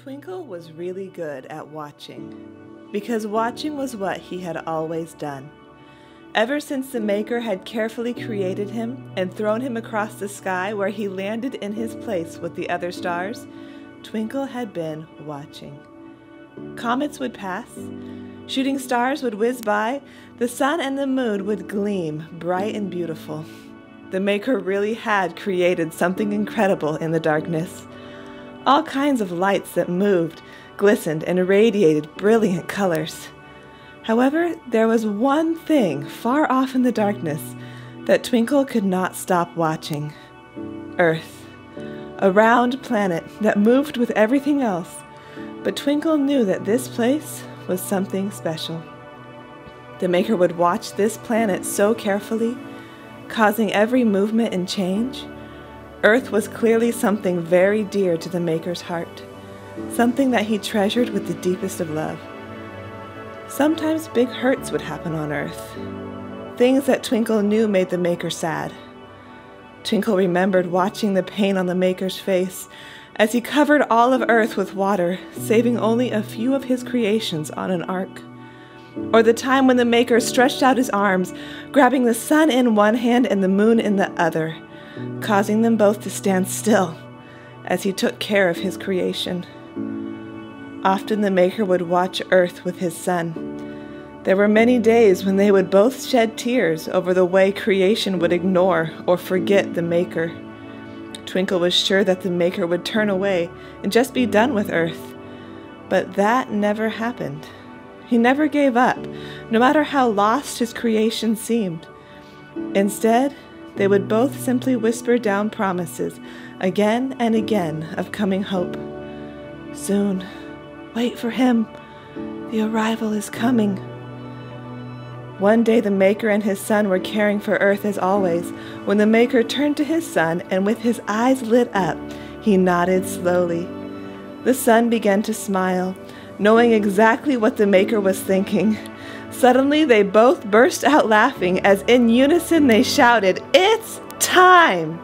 Twinkle was really good at watching, because watching was what he had always done. Ever since the Maker had carefully created him and thrown him across the sky where he landed in his place with the other stars, Twinkle had been watching. Comets would pass, shooting stars would whiz by, the sun and the moon would gleam bright and beautiful. The Maker really had created something incredible in the darkness. All kinds of lights that moved, glistened, and radiated brilliant colors. However, there was one thing far off in the darkness that Twinkle could not stop watching. Earth, a round planet that moved with everything else, but Twinkle knew that this place was something special. The Maker would watch this planet so carefully, causing every movement and change. Earth was clearly something very dear to the Maker's heart, something that he treasured with the deepest of love. Sometimes big hurts would happen on Earth, things that Twinkle knew made the Maker sad. Twinkle remembered watching the pain on the Maker's face as he covered all of Earth with water, saving only a few of his creations on an ark. Or the time when the Maker stretched out his arms, grabbing the sun in one hand and the moon in the other, causing them both to stand still as he took care of his creation. Often the Maker would watch Earth with his son. There were many days when they would both shed tears over the way creation would ignore or forget the Maker. Twinkle was sure that the Maker would turn away and just be done with Earth. But that never happened. He never gave up, no matter how lost his creation seemed. Instead, they would both simply whisper down promises again and again of coming hope. Soon, wait for him. The arrival is coming. One day the Maker and his son were caring for Earth as always, when the Maker turned to his son and with his eyes lit up, he nodded slowly. The son began to smile, knowing exactly what the Maker was thinking. Suddenly, they both burst out laughing as in unison they shouted, "It's time!"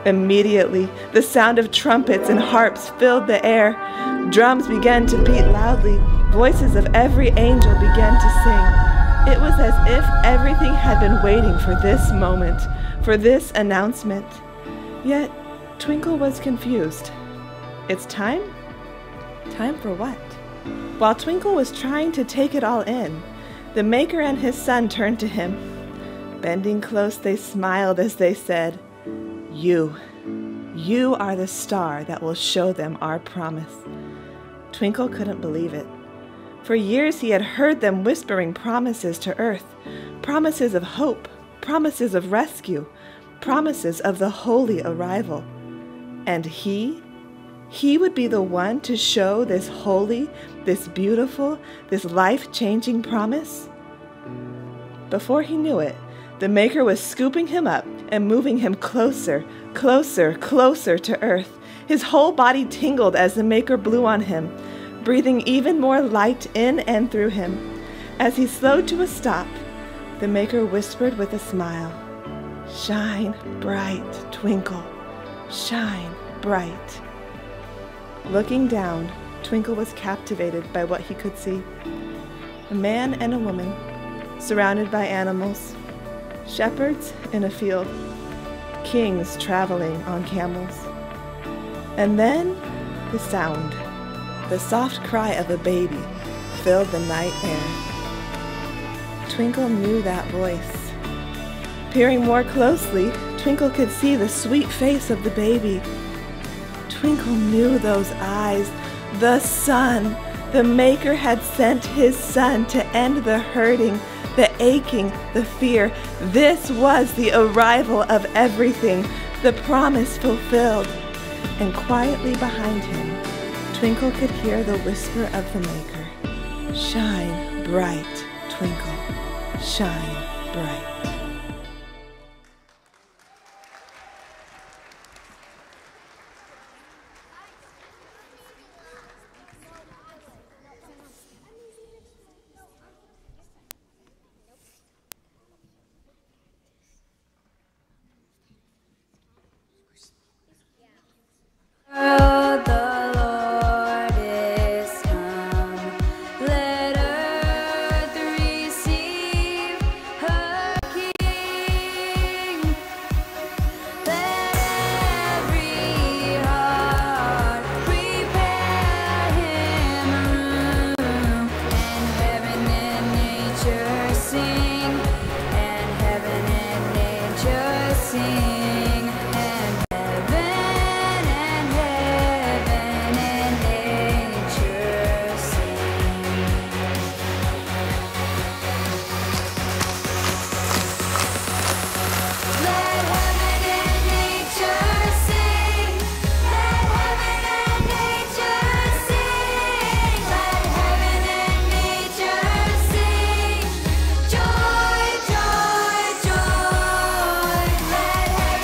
Immediately, the sound of trumpets and harps filled the air. Drums began to beat loudly. Voices of every angel began to sing. It was as if everything had been waiting for this moment, for this announcement. Yet, Twinkle was confused. It's time? Time for what? While Twinkle was trying to take it all in, the Maker and his son turned to him. Bending close, they smiled as they said, You are the star that will show them our promise." Twinkle couldn't believe it. For years he had heard them whispering promises to Earth, promises of hope, promises of rescue, promises of the holy arrival. And he would be the one to show this holy, this beautiful, this life-changing promise? Before he knew it, the Maker was scooping him up and moving him closer, closer, closer to Earth. His whole body tingled as the Maker blew on him, breathing even more light in and through him. As he slowed to a stop, the Maker whispered with a smile, "Shine bright, Twinkle, shine bright." Looking down, Twinkle was captivated by what he could see. A man and a woman, surrounded by animals, shepherds in a field, kings traveling on camels. And then the sound, the soft cry of a baby, filled the night air. Twinkle knew that voice. Peering more closely, Twinkle could see the sweet face of the baby. Twinkle knew those eyes. The Son. The Maker had sent his Son to end the hurting, the aching, the fear. This was the arrival of everything, the promise fulfilled. And quietly behind him, Twinkle could hear the whisper of the Maker. "Shine bright, Twinkle, shine bright." The Lord sing, and heaven and nature sing. Let heaven and nature sing. Let heaven and nature sing. Let heaven and nature sing. Joy, joy, joy. Let heaven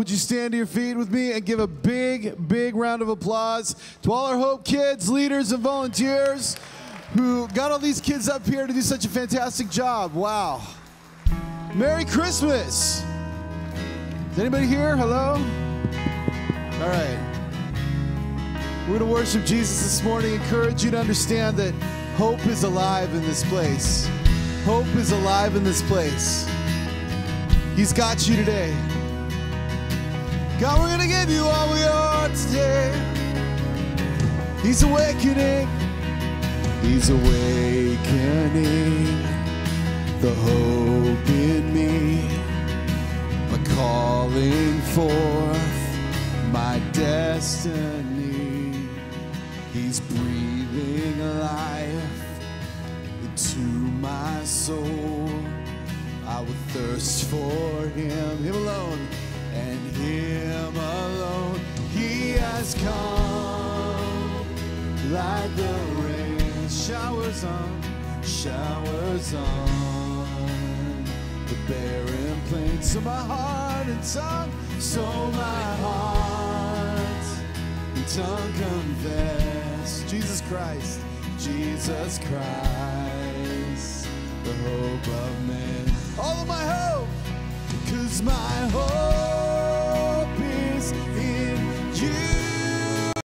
would you stand to your feet with me and give a big, big round of applause to all our Hope kids, leaders, and volunteers who got all these kids up here to do such a fantastic job. Wow. Merry Christmas. Is anybody here? Hello? All right. We're going to worship Jesus this morning. Encourage you to understand that hope is alive in this place. Hope is alive in this place. He's got you today. God, we're going to give you all we are today. He's awakening. He's awakening the hope in me. A calling forth my destiny. He's breathing life into my soul. I would thirst for him alone, and him alone. He has come like the rain, showers on the barren plain. So my heart and tongue, confess Jesus Christ, the hope of man. All of my hope, 'cause my hope is in